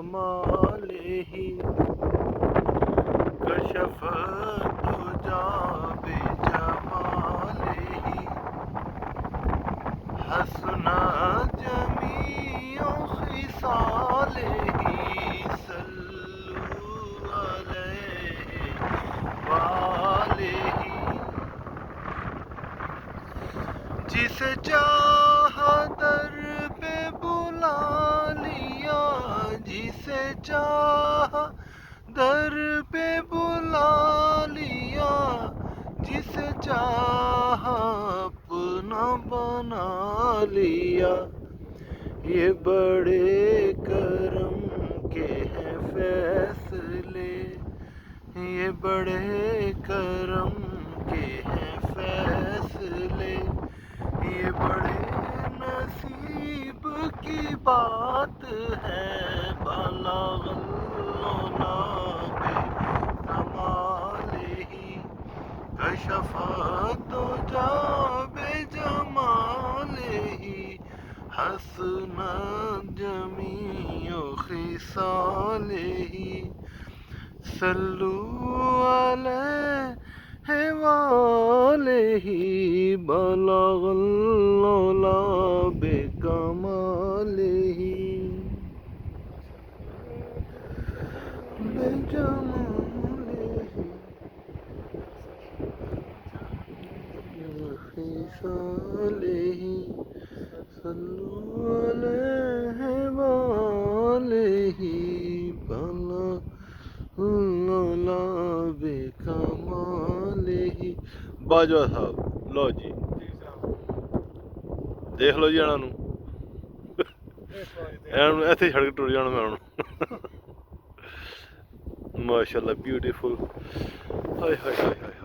بجماله كشف الدجى بجماله حسن جميع خصاله صلوا عليه وآله جسے چاہا در پہ بلا لیا جسے چاہا در پہ بلا لیا جسے چاہا اپنا بنا لیا یہ بڑے کرم کے ہیں فیصلے یہ بڑے کرم کے ہیں فیصلے یہ بڑے نصیب کی بات ہے بلغ العلا بکمالہ کشف الدجى بجمالہ حسن جمیع خصالہ صلوا علیہ وآلہ بلغ العلا بکمالہ بجمالہ خصالہ صلوا علیہ وآلہ بلغ العلا بکمالہ باجوہ صاحب لو جی دیکھ لو جی انہاں نوں ایتھے چھڑ کے ٹر جانا میں انہاں نوں ماشاءاللہ بیوٹیفل ہائے ہائے ہائے ہائے